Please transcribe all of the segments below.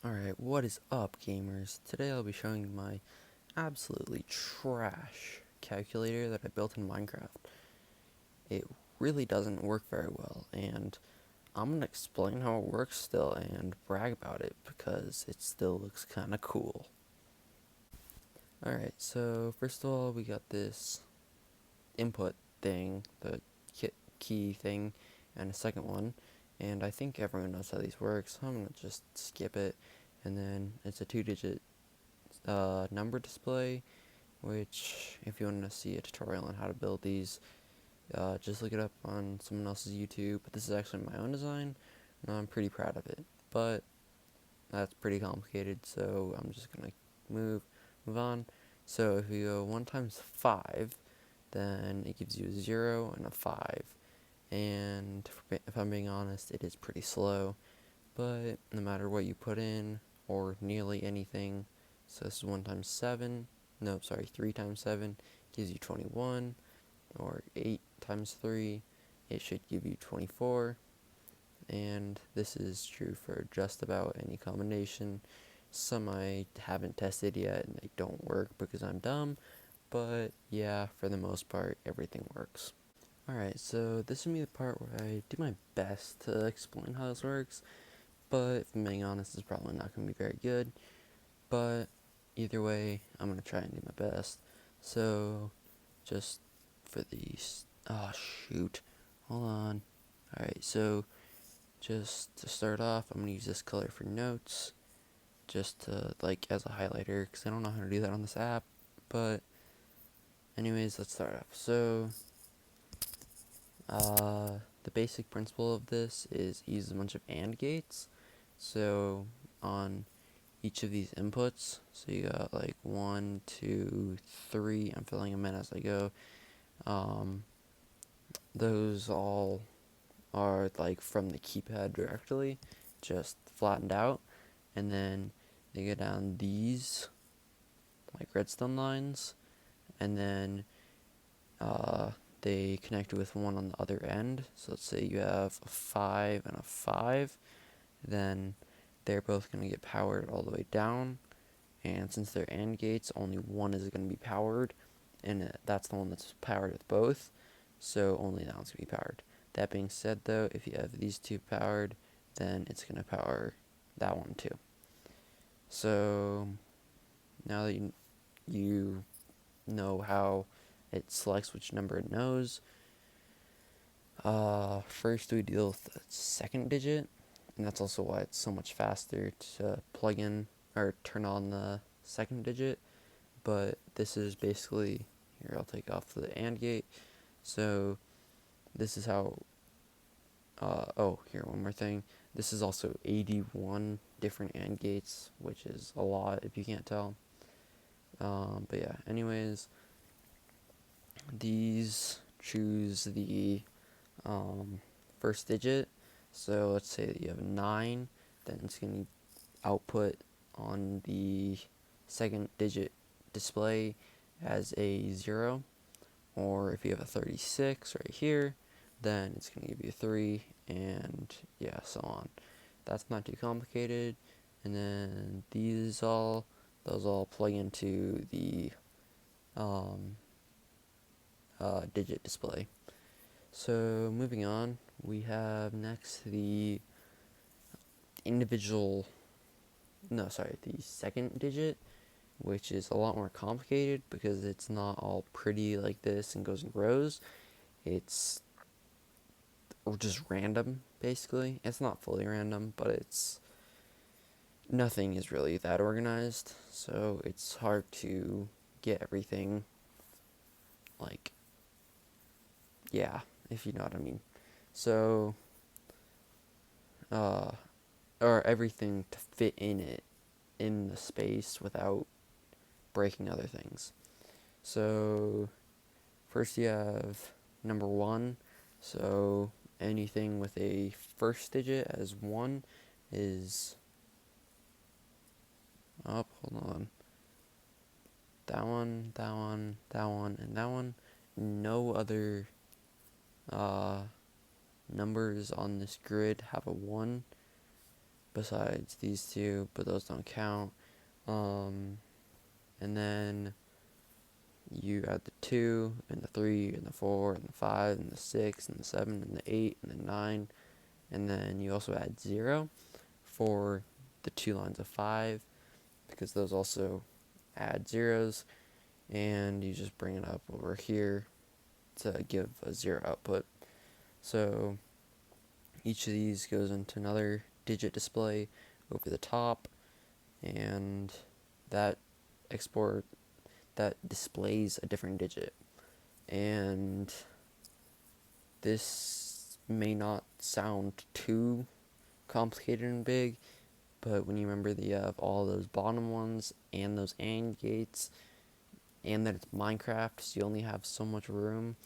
Alright, what is up, gamers? Today I'll be showing you my absolutely trash calculator that I built in Minecraft. It really doesn't work very well, and I'm gonna explain how it works still and brag about it because it still looks kinda cool. Alright, so first of all, we got this input thing, the key thing, and a second one, and I think everyone knows how these work, so I'm gonna just skip it. And then it's a 2-digit number display, which if you want to see a tutorial on how to build these, just look it up on someone else's YouTube. But this is actually my own design, and I'm pretty proud of it. But that's pretty complicated, so I'm just gonna move on. So if you go 1 times 5, then it gives you a 0 and a 5. And if I'm being honest, it is pretty slow. But no matter what you put in, or nearly anything, so this is 1 times 7, no, sorry, 3 times 7 gives you 21, or 8 times 3, it should give you 24, and this is true for just about any combination. Some I haven't tested yet, and they don't work because I'm dumb, but yeah, for the most part, everything works. Alright, so this is me the part where I do my best to explain how this works, but if I'm being honest, it's probably not going to be very good. But either way, I'm going to try and do my best. So, just for these, oh shoot, hold on. Alright, so just to start off, I'm going to use this color for notes, just to, like, as a highlighter, because I don't know how to do that on this app. But anyways, let's start off. So, the basic principle of this is use a bunch of AND gates. So on each of these inputs, so you got like 1, 2, 3, I'm filling them in as I go. Those all are like from the keypad directly, just flattened out, and then they go down these like redstone lines, and then they connect with one on the other end. So let's say you have a 5 and a 5, then they're both going to get powered all the way down, and since they're AND gates, only one is going to be powered, and that's the one that's powered with both, so only that one's going to be powered. That being said, though, if you have these two powered, then it's going to power that one too. So now that you know how it selects which number it knows, first we deal with the second digit, and that's also why it's so much faster to plug in or turn on the second digit. But this is basically, here I'll take off the AND gate. So this is how, oh, here, one more thing. This is also 81 different AND gates, which is a lot if you can't tell. But yeah, anyways, these choose the first digit. So let's say that you have a 9, then it's going to output on the second digit display as a 0. Or if you have a 36 right here, then it's going to give you a 3, and yeah, so on. That's not too complicated. And then those all plug into the digit display. So moving on, we have next the second digit, which is a lot more complicated because it's not all pretty like this and goes in rows. It's just random, basically. It's not fully random, but nothing is really that organized, so it's hard to get everything, like, yeah, if you know what I mean. So, or everything to fit in it, in the space without breaking other things. So, first you have number 1, so anything with a first digit as 1 is, oh, hold on, that one, that one, that one, and that one. No other numbers on this grid have a 1, besides these two, but those don't count. And then you add the 2 and the 3 and the 4 and the 5 and the 6 and the 7 and the 8 and the 9, and then you also add 0 for the 2 lines of 5, because those also add zeros, and you just bring it up over here to give a 0 output. So each of these goes into another digit display over the top, and that displays a different digit. And this may not sound too complicated and big, but when you remember that you have all those bottom ones and those AND gates, and that it's Minecraft, so you only have so much room,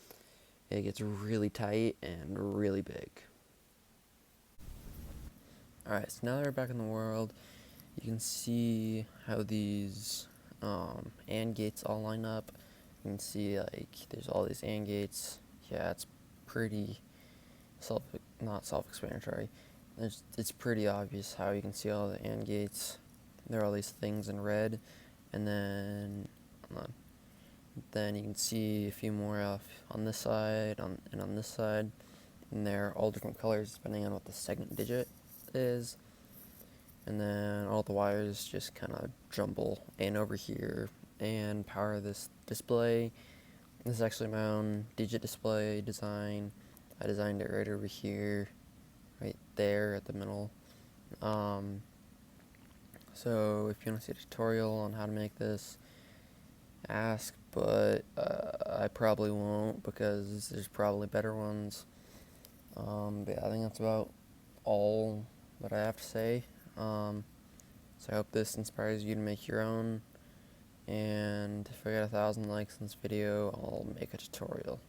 it gets really tight and really big. Alright, so now that we're back in the world, you can see how these AND gates all line up. You can see, like, there's all these AND gates. Yeah, it's pretty not self-explanatory. It's pretty obvious how you can see all the AND gates. There are all these things in red, and then you can see a few more off on this side, and on this side, and they're all different colors depending on what the second digit is. And then all the wires just kind of jumble in over here and power this display. This is actually my own digit display design. I designed it right over here, right there at the middle. So if you want to see a tutorial on how to make this, ask, but I probably won't, because there's probably better ones. But yeah, I think that's about all that I have to say. So I hope this inspires you to make your own, and if I get 1,000 likes on this video, I'll make a tutorial.